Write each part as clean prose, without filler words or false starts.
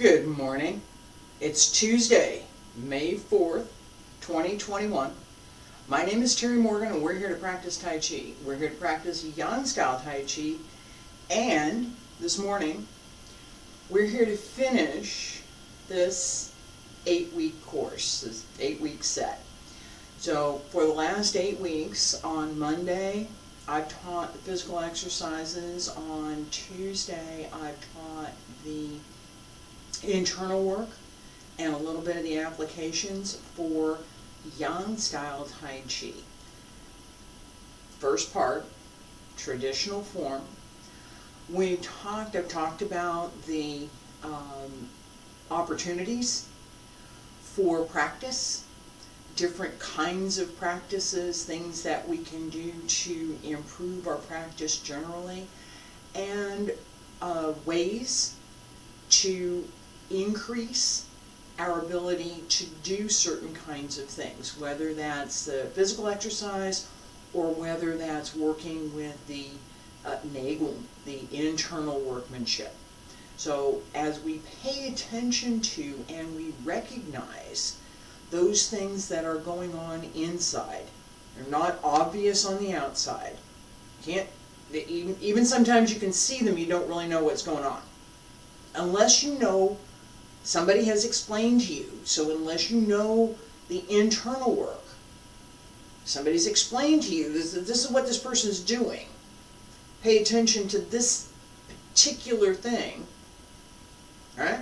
Good morning. It's Tuesday, May 4th, 2021. My name is Terry Morgan and we're here to practice Tai Chi. We're here to practice Yang style Tai Chi, and this morning we're here to finish this 8-week course, this 8-week set. So for the last 8 weeks, on Monday I've taught the physical exercises. On Tuesday I've taught the internal work and a little bit of the applications for Yang style Tai Chi. First part, traditional form. I've talked about the opportunities for practice, different kinds of practices, things that we can do to improve our practice generally, and ways to increase our ability to do certain kinds of things, whether that's the physical exercise or whether that's working with the Neigong, the internal workmanship. So as we pay attention to and we recognize those things that are going on inside, they're not obvious on the outside. Even sometimes you can see them, you don't really know what's going on. Unless you know, somebody has explained to you, so unless you know the internal work, somebody's explained to you, this is what this person's doing, pay attention to this particular thing, right?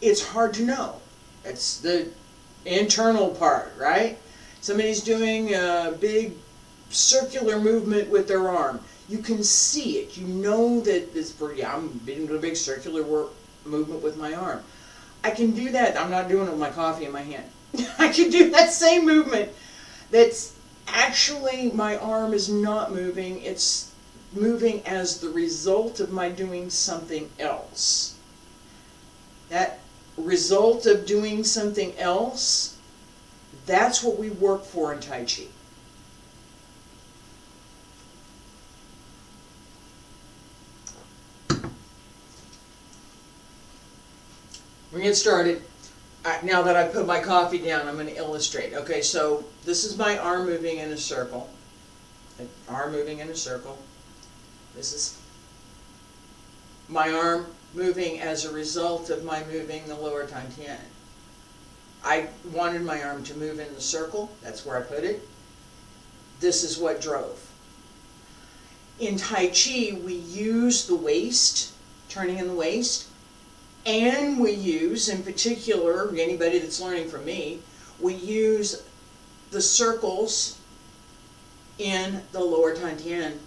It's hard to know. It's the internal part, right? Somebody's doing a big circular movement with their arm. You can see it. You know that this, I'm doing a big circular movement with my arm. I can do that. I'm not doing it with my coffee in my hand. I can do that same movement. That's actually, my arm is not moving. It's moving as the result of my doing something else. That result of doing something else, that's what we work for in Tai Chi. We're going to get started. Now that I've put my coffee down, I'm going to illustrate. Okay, so this is my arm moving in a circle. Arm moving in a circle. This is my arm moving as a result of my moving the lower Dantian. I wanted my arm to move in the circle. That's where I put it. This is what drove. In Tai Chi, we use the waist, turning in the waist, and we use, in particular, anybody that's learning from me, we use the circles in the lower Dantian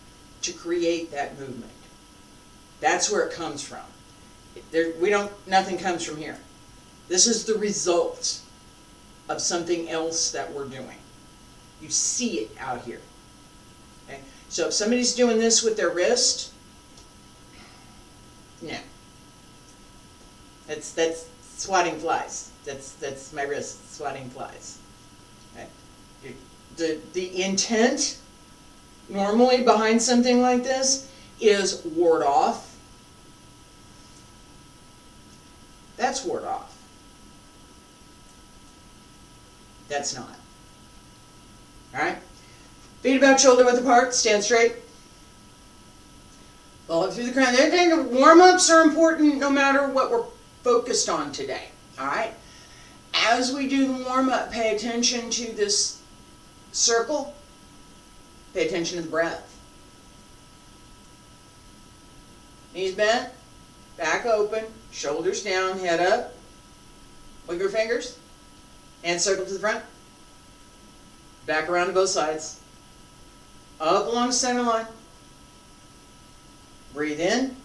to create that movement. That's where it comes from. Nothing comes from here. This is the result of something else that we're doing. You see it out here. Okay? So if somebody's doing this with their wrist, no. That's swatting flies. That's my wrist swatting flies. Okay? The intent normally behind something like this is ward off. That's ward off. That's not. Alright? Feet about shoulder width apart, stand straight. Roll up through the crown. Warm-ups are important no matter what we're focused on today. Alright? As we do the warm-up, pay attention to this circle. Pay attention to the breath. Knees bent, back open, shoulders down, head up. Wiggle your fingers. Hand circle to the front. Back around to both sides. Up along the center line. Breathe in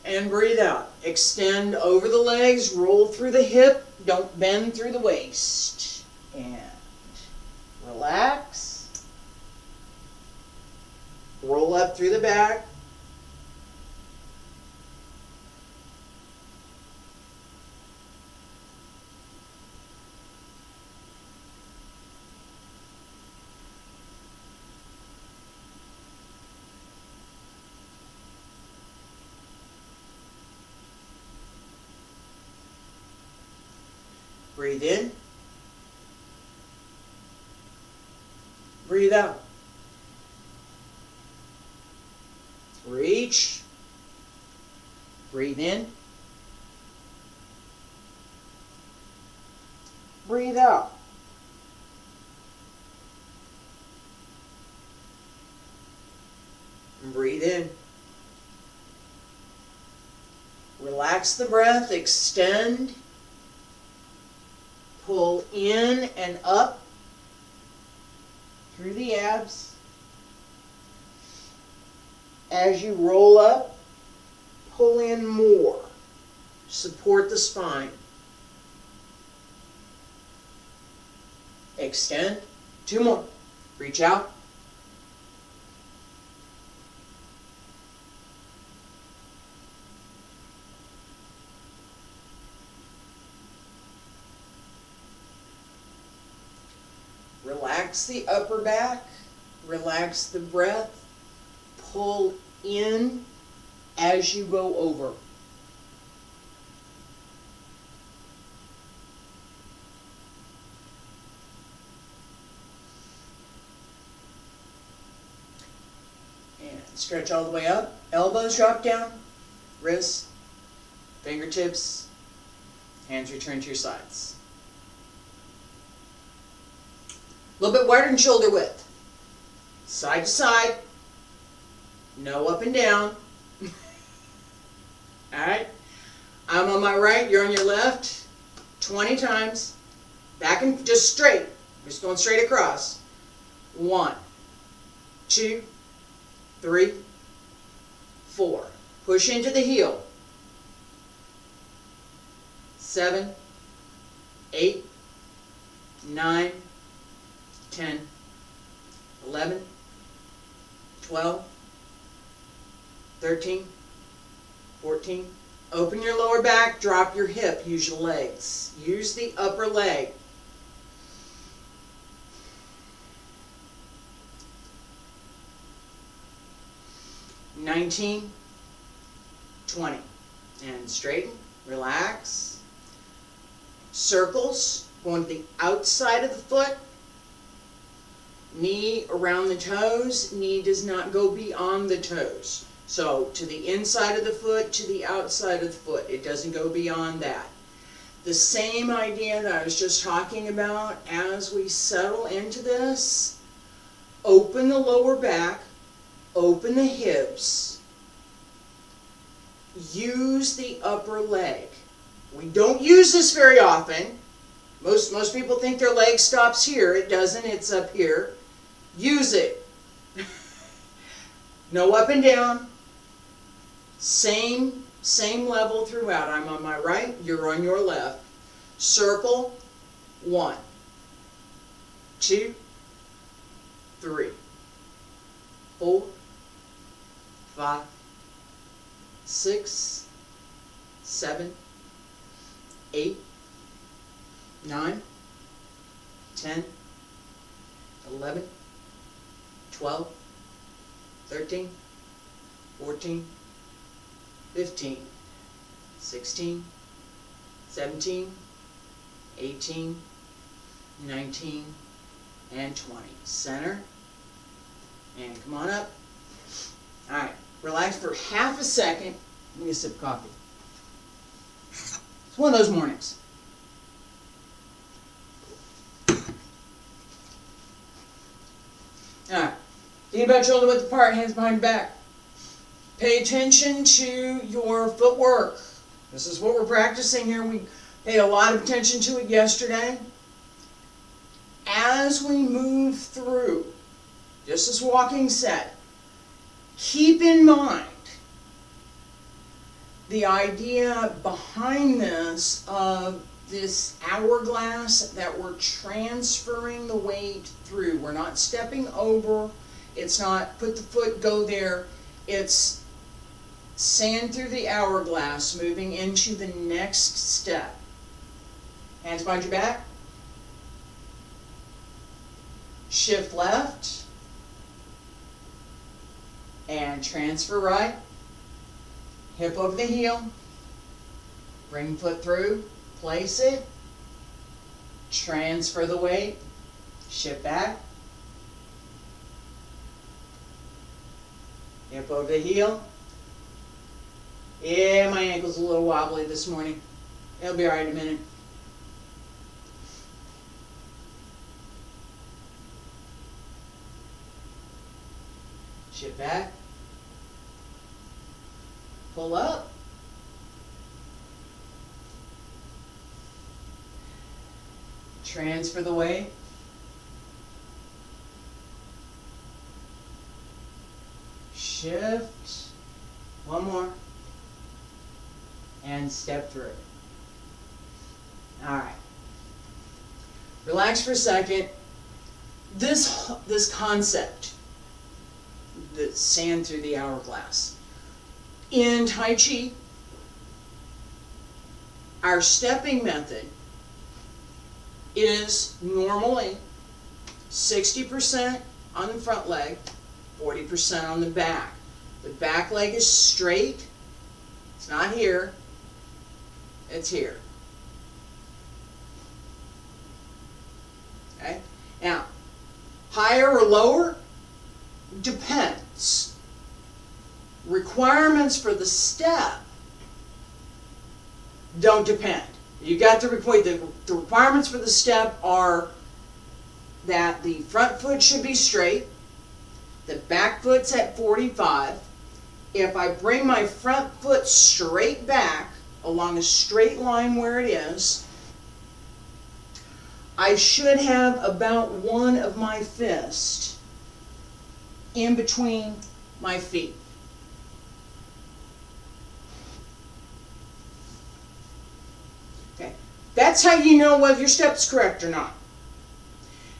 and breathe out. Extend over the legs, roll through the hip, don't bend through the waist. And relax. Roll up through the back. Breathe in. Breathe out. Reach. Breathe in. Breathe out. And breathe in. Relax the breath, extend, pull in and up through the abs. As you roll up, pull in more. Support the spine. Extend. 2 more. Reach out. Relax the upper back. Relax the breath. Pull in as you go over. And stretch all the way up. Elbows drop down. Wrists, fingertips, hands return to your sides. A little bit wider than shoulder width. Side to side. No up and down. Alright? I'm on my right, you're on your left. 20 times. Back and just straight. We're just going straight across. 1, 2, 3, 4. Push into the heel. 7, 8, 9, 10, 11, 12, 13, 14. Open your lower back, drop your hip, use your legs. Use the upper leg. 19, 20. And straighten, relax. Circles, going to the outside of the foot. Knee around the toes. Knee does not go beyond the toes. So to the inside of the foot, to the outside of the foot. It doesn't go beyond that. The same idea that I was just talking about as we settle into this. Open the lower back. Open the hips. Use the upper leg. We don't use this very often. Most people think their leg stops here. It doesn't. It's up here. Use it. No up and down. Same level throughout. I'm on my right. You're on your left. Circle. 1, 2, 3, 4, 5, 6, 7, 8, 9, 10, 11, 12, 13, 14, 15, 16, 17, 18, 19, and 20. Center. And come on up. Alright, relax for half a second. Give me a sip of coffee. It's one of those mornings. Alright, feet about shoulder width apart, hands behind back. Pay attention to your footwork. This is what we're practicing here. We paid a lot of attention to it yesterday. As we move through, just this walking set, keep in mind the idea behind this of this hourglass that we're transferring the weight through. We're not stepping over. It's not put the foot, go there. It's sand through the hourglass, moving into the next step. Hands behind your back. Shift left. And transfer right. Hip over the heel. Bring foot through. Place it. transfer the weight, shift back, hip over the heel. Yeah, my ankle's a little wobbly this morning. It'll be alright in a minute. Shift back, pull up, transfer the weight, shift, one more, and step through. All right. Relax for a second. This concept, the sand through the hourglass. In Tai Chi, our stepping method is normally 60% on the front leg, 40% on the back. The back leg is straight. It's not here. It's here. Okay? Now, higher or lower depends. Requirements for the step don't depend. You got to the requirements for the step are that the front foot should be straight, the back foot's at 45. If I bring my front foot straight back along a straight line where it is, I should have about one of my fists in between my feet. Okay, that's how you know whether your step's correct or not.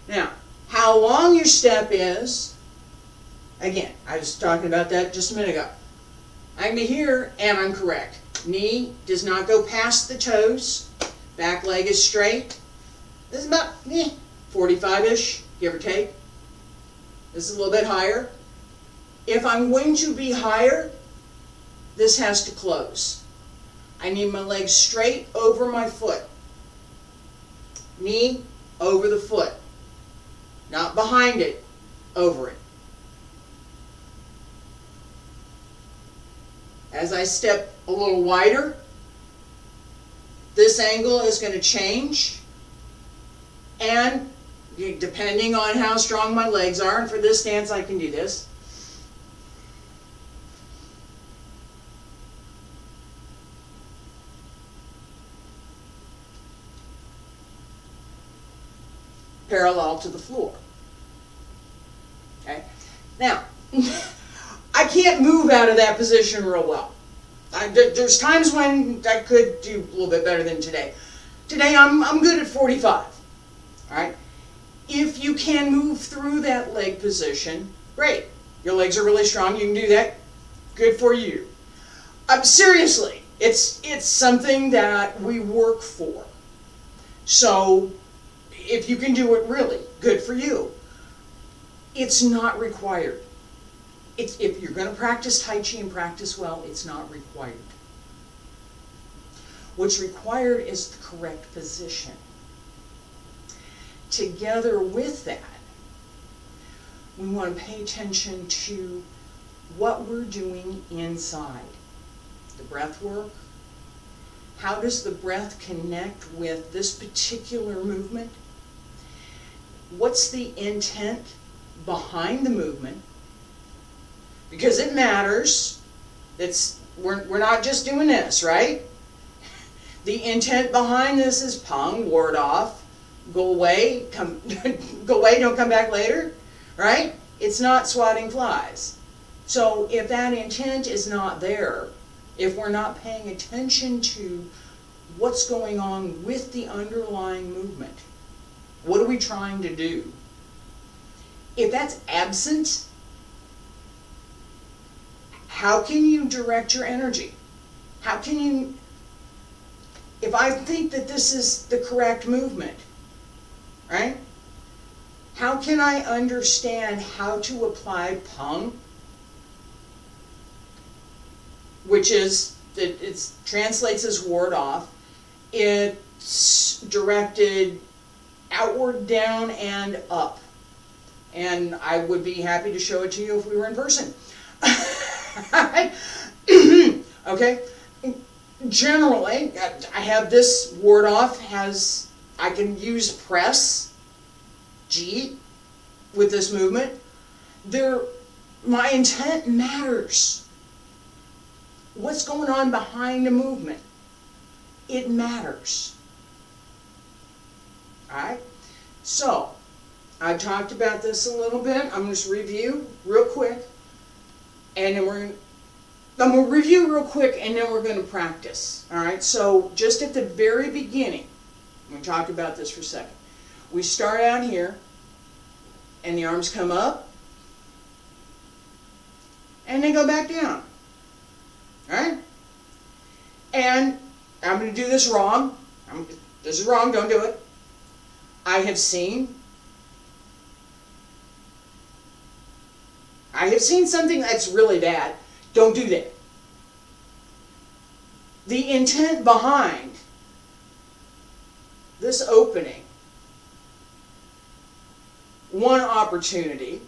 Now, how long your step is, again, I was talking about that just a minute ago. I can be here and I'm correct. Knee does not go past the toes. Back leg is straight. This is about 45-ish, give or take. This is a little bit higher. If I'm going to be higher, this has to close. I need my legs straight over my foot. Knee over the foot. Not behind it, over it. As I step a little wider, this angle is going to change. And depending on how strong my legs are, and for this stance I can do this. Parallel to the floor. Okay? Now, I can't move out of that position real well. There's times when I could do a little bit better than today. Today I'm good at 45. All right? If you can move through that leg position, great. Your legs are really strong. You can do that. Good for you. Seriously, it's something that we work for. So if you can do it, really, good for you. It's not required. If you're going to practice Tai Chi and practice well, it's not required. What's required is the correct position. Together with that, we want to pay attention to what we're doing inside. The breath work. How does the breath connect with this particular movement? What's the intent behind the movement? Because it matters. We're not just doing this, right? The intent behind this is pung, ward off, go away, go away, don't come back later, right? It's not swatting flies. So if that intent is not there, if we're not paying attention to what's going on with the underlying movement, what are we trying to do? If that's absent, how can you direct your energy? How can you, if I think that this is the correct movement, right? How can I understand how to apply pung, which is, it translates as ward off. It's directed outward, down, and up. And I would be happy to show it to you if we were in person. Okay? Generally, I have this ward off, I can use press, G, with this movement. My intent matters. What's going on behind the movement? It matters. Alright? So, I talked about this a little bit. I'm going to just review real quick. And then I'm going to review real quick and then we're going to practice. Alright? So, just at the very beginning, I'm going to talk about this for a second. We start out here, and the arms come up, and they go back down. Alright? And I'm going to do this wrong. This is wrong, don't do it. I have seen something that's really bad. Don't do that. The intent behind this opening, one opportunity,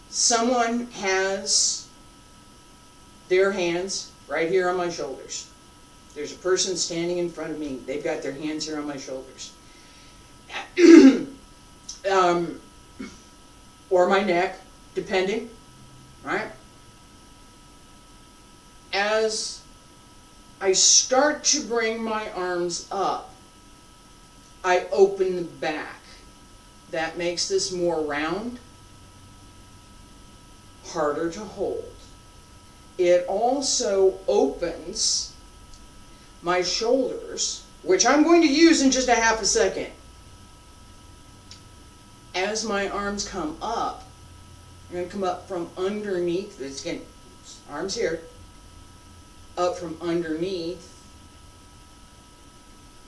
someone has their hands right here on my shoulders. There's a person standing in front of me. They've got their hands here on my shoulders. Or my neck, depending, right? As I start to bring my arms up, I open the back. That makes this more round, harder to hold. It also opens my shoulders, which I'm going to use in just a half a second. As my arms come up, I'm going to come up from underneath, again, arms here, up from underneath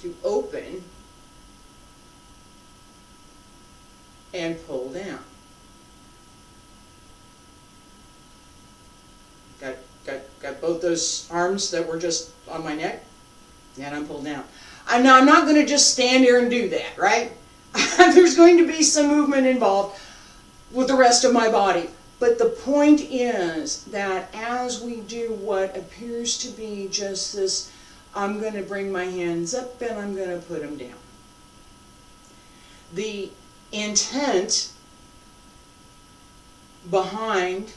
to open and pull down. Got both those arms that were just on my neck, and I'm pulled down. I'm not going to just stand here and do that, right? There's going to be some movement involved with the rest of my body. But the point is that as we do what appears to be just this, I'm going to bring my hands up and I'm going to put them down. The intent behind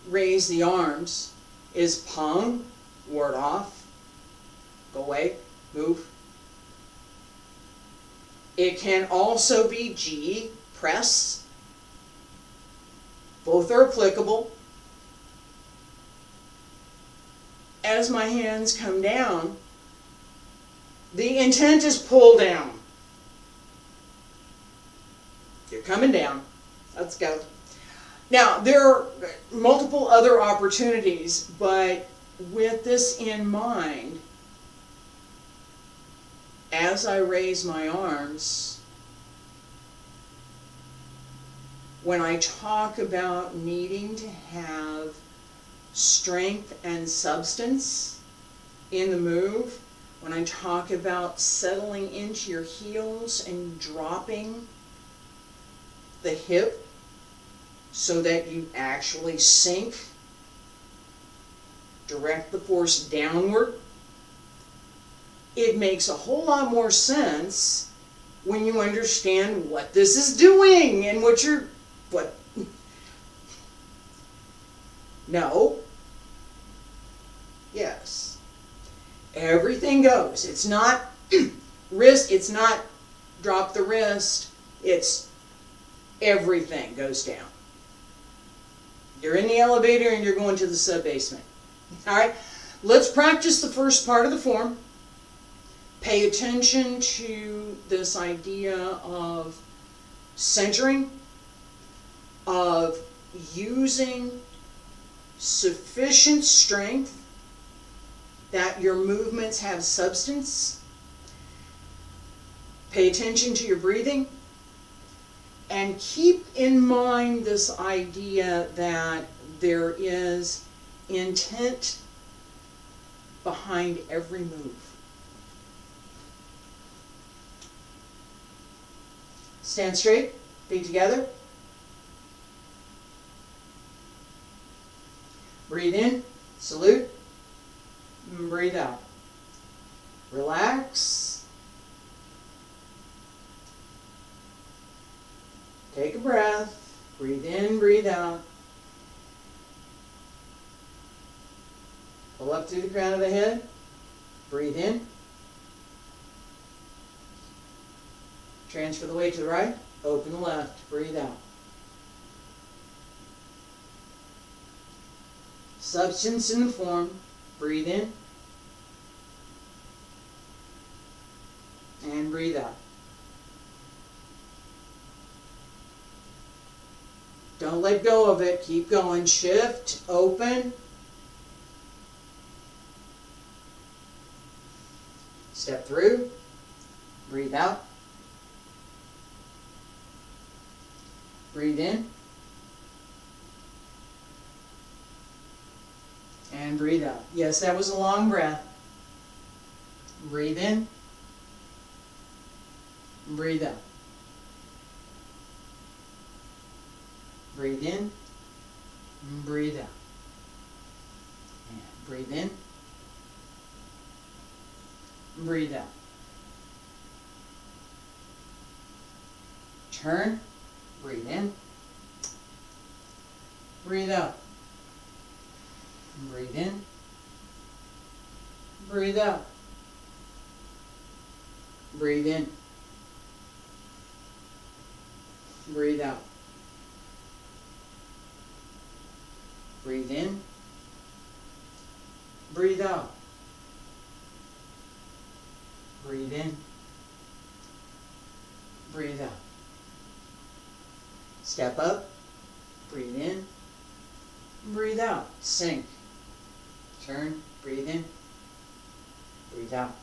raise the arms is palm, ward off, go away, move. It can also be G, press. Both are applicable. As my hands come down, the intent is pull down. You're coming down. Let's go. Now, there are multiple other opportunities, but with this in mind, as I raise my arms, when I talk about needing to have strength and substance in the move, when I talk about settling into your heels and dropping the hip so that you actually sink, direct the force downward, it makes a whole lot more sense when you understand what this is doing and what. No. Yes. Everything goes. It's not wrist, it's not drop the wrist, it's everything goes down. You're in the elevator and you're going to the sub-basement. Alright, let's practice the first part of the form. Pay attention to this idea of centering, of using sufficient strength that your movements have substance. Pay attention to your breathing. And keep in mind this idea that there is intent behind every move. stand straight, feet together. Breathe in, salute, and breathe out. Relax. Take a breath. Breathe in, breathe out. Pull up through the crown of the head. Breathe in. Transfer the weight to the right. Open the left. Breathe out. Substance in the form. Breathe in. And breathe out. Don't let go of it. Keep going. Shift. Open. Step through. Breathe out. Breathe in. And breathe out. Yes, that was a long breath. Breathe in. Breathe out. Breathe in. Breathe out. And breathe in. Breathe out. Turn. Breathe in. Breathe out. Breathe in. Breathe out. Breathe in. Breathe out. Breathe in. Breathe out. Breathe in. Breathe out. Step up. Breathe in. Breathe out. Sink. Turn. Breathe in. Breathe out.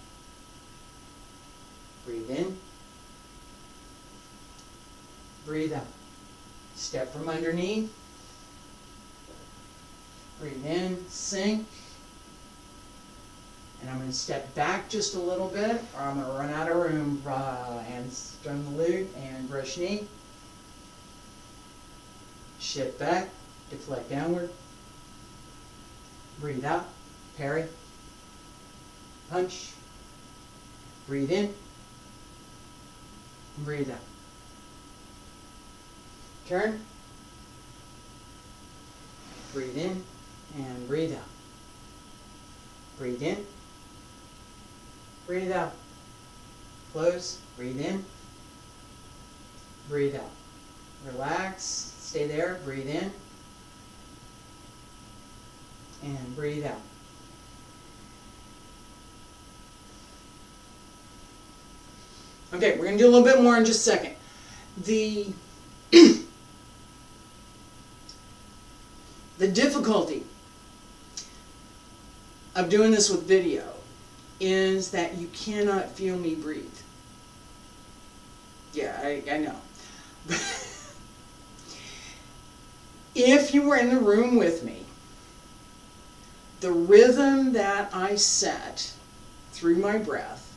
Breathe in. Breathe out. Step from underneath. Breathe in. Sink. And I'm going to step back just a little bit, or I'm going to run out of room. Hands strum the lute and brush knee. Shift back, deflect downward. Breathe out, parry. Punch. Breathe in. Breathe out. Turn. Breathe in and breathe out. Breathe in. Breathe out. Close. Breathe in. Breathe out. Relax. Stay there. Breathe in. And breathe out. Okay, we're going to do a little bit more in just a second. The difficulty of doing this with video is that you cannot feel me breathe. Yeah, I know. If you were in the room with me, the rhythm that I set through my breath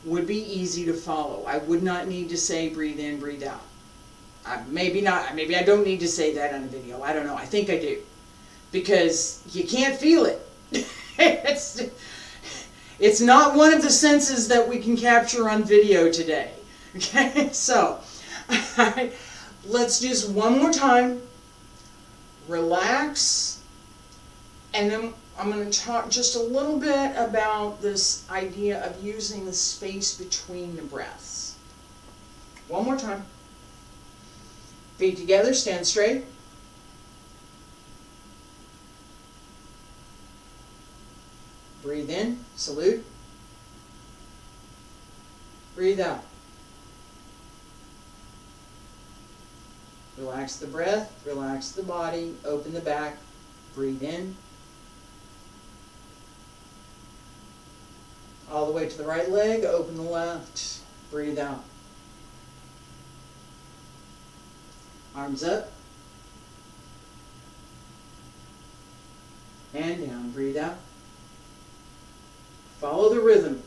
would be easy to follow. I would not need to say breathe in, breathe out. Maybe not. Maybe I don't need to say that on a video. I don't know. I think I do. Because you can't feel it. It's not one of the senses that we can capture on video today. Okay, so let's just one more time. Relax. And then I'm going to talk just a little bit about this idea of using the space between the breaths. One more time. Feet together, stand straight. Breathe in, salute. Breathe out. Relax the breath, relax the body, open the back, breathe in. All the way to the right leg, open the left, breathe out. Arms up. And down, breathe out. Follow the rhythm.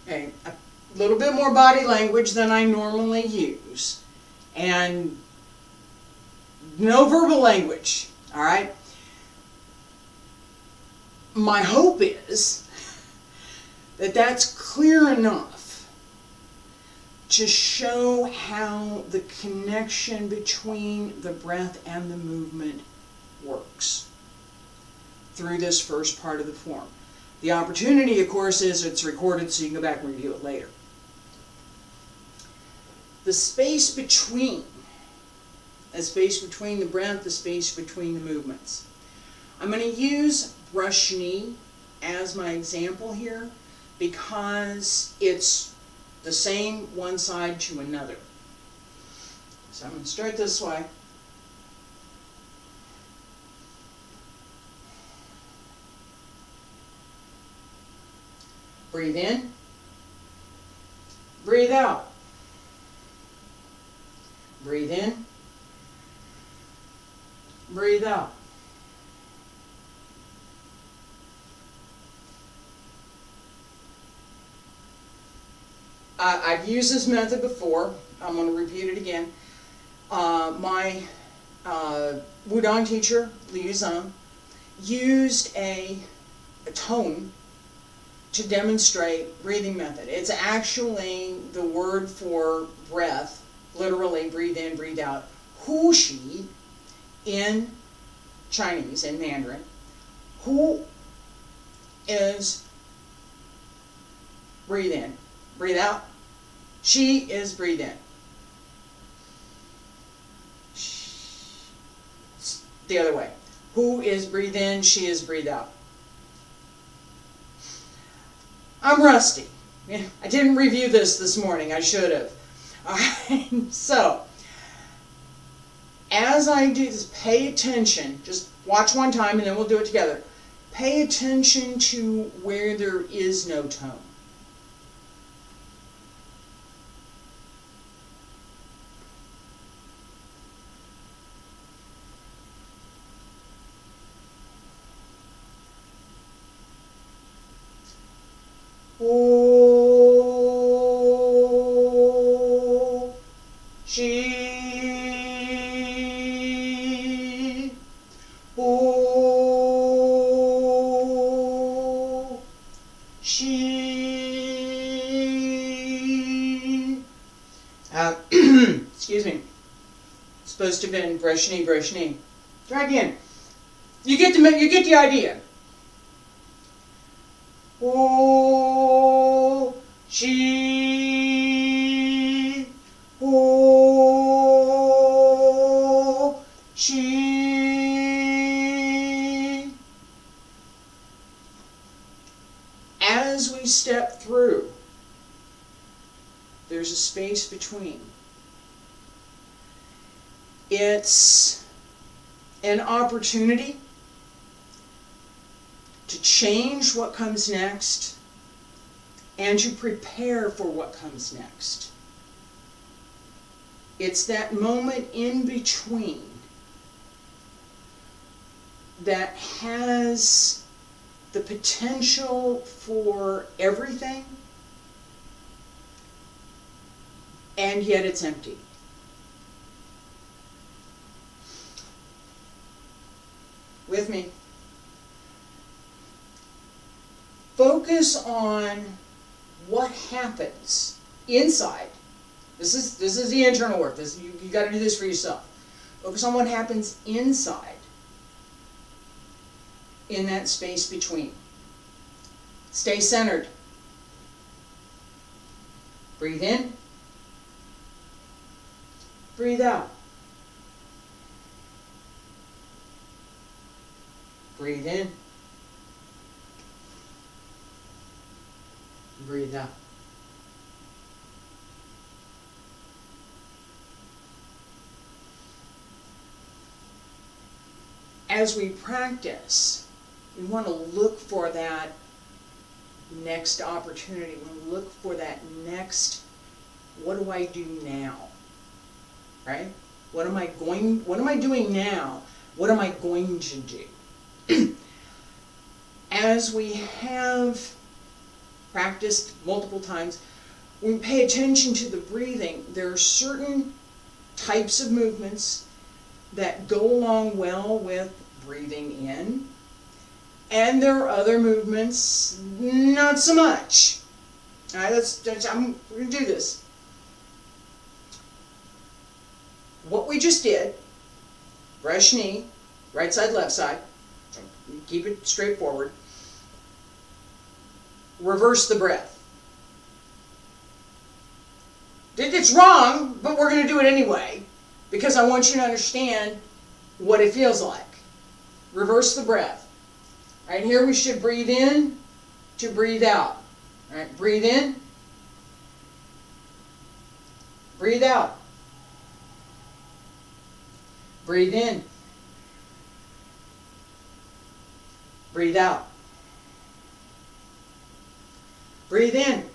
Okay, a little bit more body language than I normally use, and no verbal language, all right? My hope is that that's clear enough to show how the connection between the breath and the movement works through this first part of the form. The opportunity, of course, is it's recorded so you can go back and review it later. The space between the breath, the space between the movements. I'm going to use brush knee as my example here because it's the same one side to another. So I'm going to start this way. Breathe in, breathe out. Breathe in, breathe out. I've used this method before. I'm going to repeat it again. My Wudang teacher, Liu Zhang, used a tone to demonstrate breathing method. It's actually the word for breath, literally breathe in, breathe out, hu shi in Chinese, in Mandarin. Hu is breathe in, breathe out. Shi is breathe in. The other way. Hu is breathe in, she is breathe out. I'm rusty. I didn't review this morning. I should have. All right. So, as I do this, pay attention. Just watch one time and then we'll do it together. Pay attention to where there is no tone. Oh, she, oh, she. Excuse me. It's supposed to have been brush knee, brush knee. Try again. You get the idea. Oh, she, oh, she. As we step through, there's a space between. It's an opportunity to change what comes next and to prepare for what comes next. It's that moment in between that has the potential for everything, and yet it's empty. With me? Focus on what happens inside. This is the internal work. You got to do this for yourself. Focus on what happens inside, in that space between. Stay centered. Breathe in. Breathe out. Breathe in. Breathe out. As we practice, we want to look for that next opportunity. We want to look for that next, what do I do now? Right? What am I doing now? What am I going to do? As we have practiced multiple times, when we pay attention to the breathing, there are certain types of movements that go along well with breathing in, and there are other movements not so much. All right, we're going to do this. What we just did, brush knee, right side, left side, keep it straight forward. Reverse the breath. It's wrong, but we're going to do it anyway, because I want you to understand what it feels like. Reverse the breath. Right here we should breathe in to breathe out. All right, breathe in. Breathe out. Breathe in. Breathe out. Breathe in.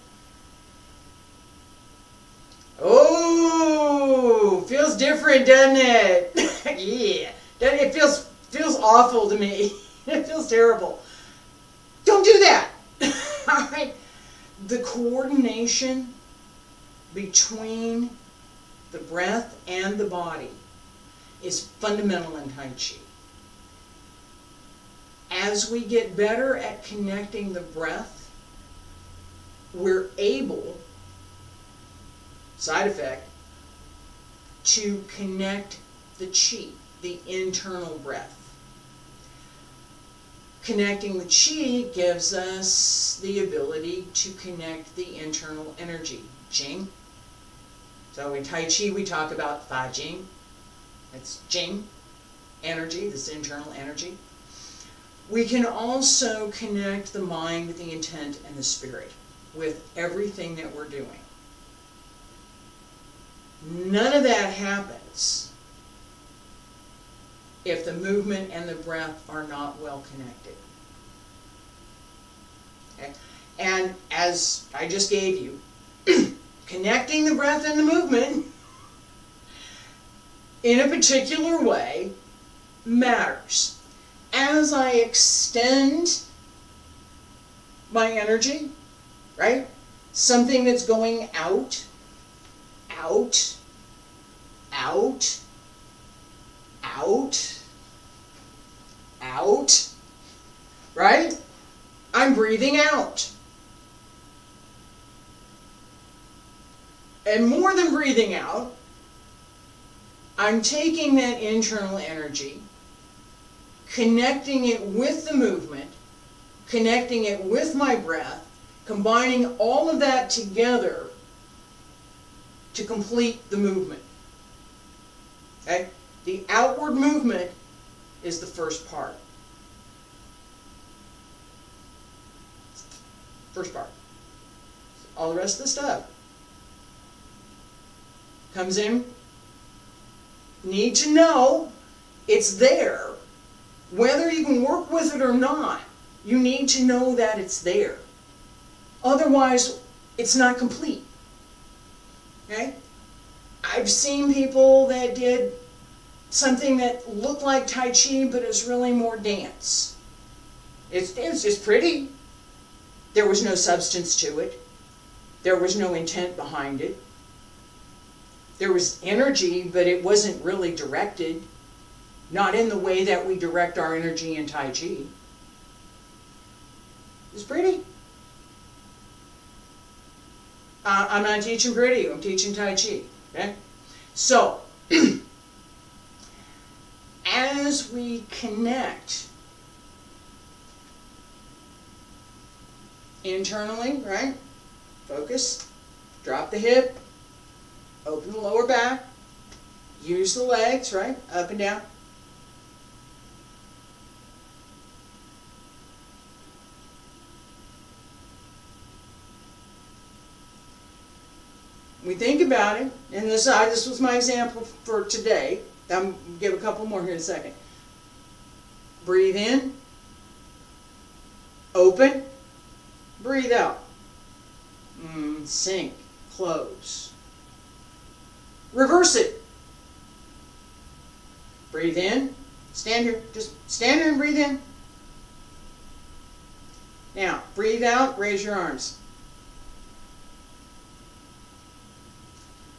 Oh, feels different, doesn't it? Yeah. It feels awful to me. It feels terrible. Don't do that. All right. The coordination between the breath and the body is fundamental in Tai Chi. As we get better at connecting the breath, we're able, side effect, to connect the Qi, the internal breath. Connecting the Qi gives us the ability to connect the internal energy, Jing. So in Tai Chi we talk about Fa Jing. That's Jing, energy, this internal energy. We can also connect the mind with the intent and the spirit with everything that we're doing. None of that happens if the movement and the breath are not well connected. Okay? And as I just gave you, connecting the breath and the movement in a particular way matters. As I extend my energy, right? Something that's going out, out, out, out, out, right? I'm breathing out. And more than breathing out, I'm taking that internal energy, connecting it with the movement, connecting it with my breath, combining all of that together to complete the movement. Okay? The outward movement is the first part. First part. All the rest of the stuff comes in. Need to know it's there. Whether you can work with it or not, you need to know that it's there. Otherwise, it's not complete. Okay? I've seen people that did something that looked like Tai Chi, but it was really more dance. It's just pretty. There was no substance to it. There was no intent behind it. There was energy, but it wasn't really directed. Not in the way that we direct our energy in Tai Chi. It's pretty. I'm not teaching pretty, I'm teaching Tai Chi. Okay? So, as we connect internally, right? Focus, drop the hip, open the lower back, use the legs, right? Up and down. We think about it, and this was my example for today. I'm going to give a couple more here in a second. Breathe in, open, breathe out. Sink, close. Reverse it. Breathe in, stand here, just stand here and breathe in. Now, breathe out, raise your arms.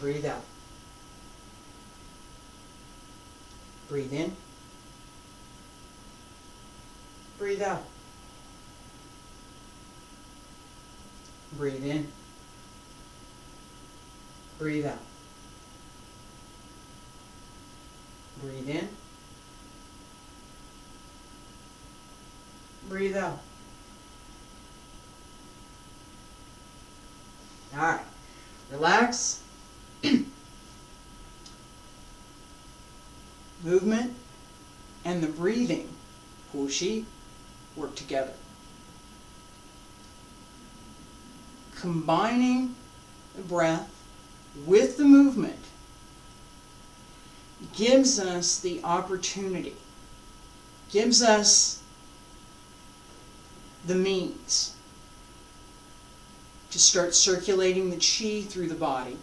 breathe out. Breathe in. Breathe out. Breathe in. Breathe out. Breathe in. Breathe out. All right. Relax. Movement and the breathing, Hushi, work together. Combining the breath with the movement gives us the opportunity, gives us the means to start circulating the chi through the body.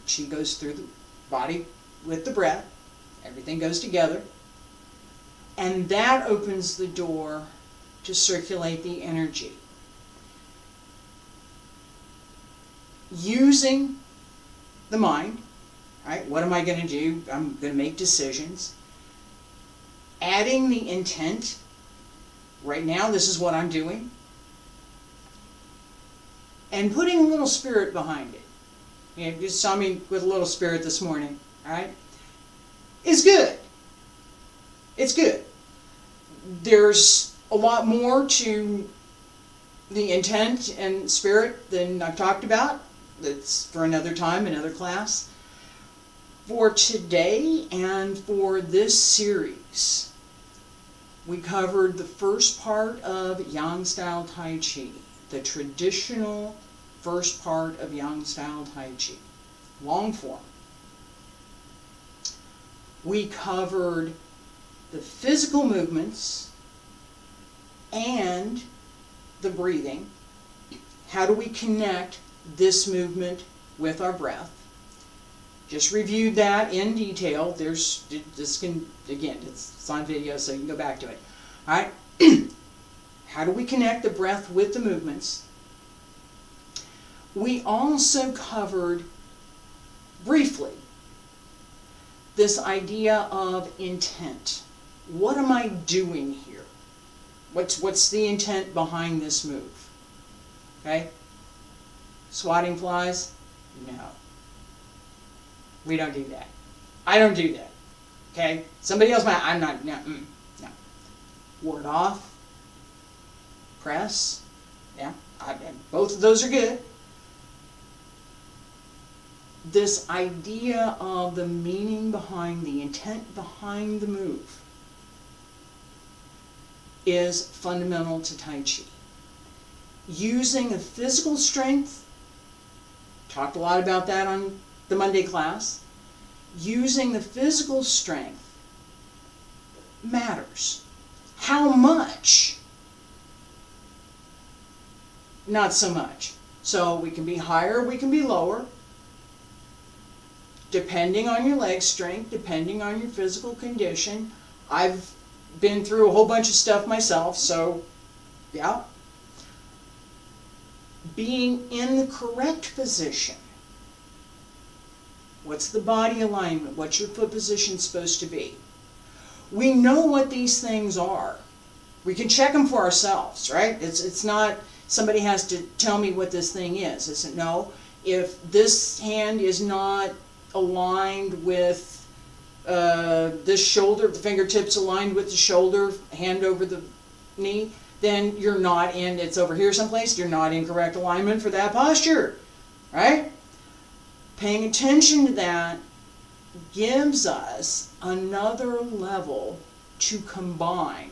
Chi goes through the body with the breath. Everything goes together. And that opens the door to circulate the energy. Using the mind, right? What am I going to do? I'm going to make decisions. Adding the intent. Right now, this is what I'm doing. And putting a little spirit behind it. You just saw me with a little spirit this morning, all right? It's good. It's good. There's a lot more to the intent and spirit than I've talked about. That's for another time, another class. For today and for this series, we covered the first part of Yang Style Tai Chi, the traditional first part of Yang Style Tai Chi, long form. We covered the physical movements and the breathing. How do we connect this movement with our breath? Just reviewed that in detail. This can, again, it's on video, so you can go back to it. All right. How do we connect the breath with the movements? We also covered briefly this idea of intent. What am I doing here? What's the intent behind this move? Okay? Swatting flies? No. We don't do that. I don't do that. Okay? Somebody else might. I'm not. No. No. Ward off. Press. Yeah. Both of those are good. This idea of the meaning behind, the intent behind the move is fundamental to Tai Chi. Using a physical strength, talked a lot about that on the Monday class. Using the physical strength matters. How much? Not so much. So we can be higher, we can be lower, depending on your leg strength, depending on your physical condition. I've been through a whole bunch of stuff myself, so yeah. Being in the correct position. What's the body alignment? What's your foot position supposed to be? We know what these things are. We can check them for ourselves, right? It's not somebody has to tell me what this thing is. It's no, if this hand is not aligned with this shoulder, the fingertips aligned with the shoulder, hand over the knee, then you're not in, it's over here someplace, you're not in correct alignment for that posture, right? Paying attention to that gives us another level to combine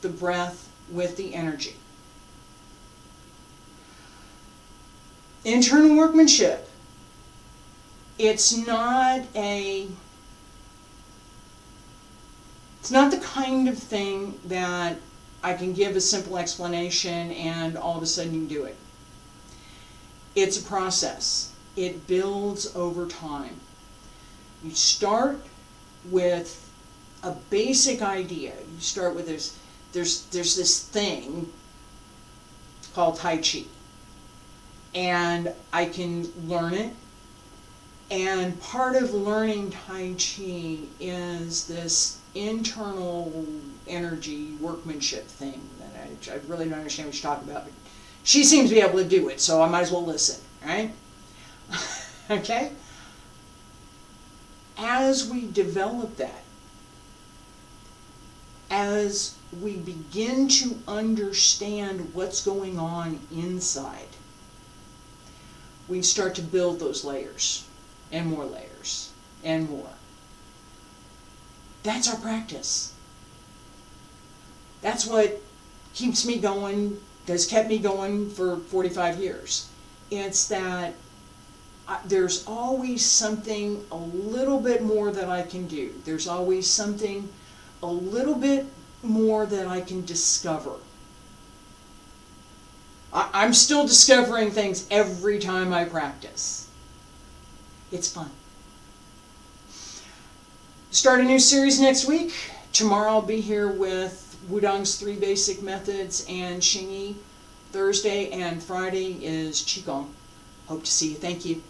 the breath with the energy. Internal workmanship. It's not the kind of thing that I can give a simple explanation and all of a sudden you can do it. It's a process. It builds over time. You start with a basic idea. You start with there's this thing called Tai Chi. And I can learn it And part of learning Tai Chi is this internal energy workmanship thing that I really don't understand what you're talking about, but she seems to be able to do it, so I might as well listen, right? Okay? As we develop that, as we begin to understand what's going on inside, we start to build those layers and more layers and more. That's our practice. That's what keeps me going, has kept me going for 45 years. It's that there's always something a little bit more that I can do. There's always something a little bit more that I can discover. I'm still discovering things every time I practice. It's fun. Start a new series next week. Tomorrow I'll be here with Wudang's 3 basic methods and Xingyi. Thursday and Friday is Qigong. Hope to see you. Thank you.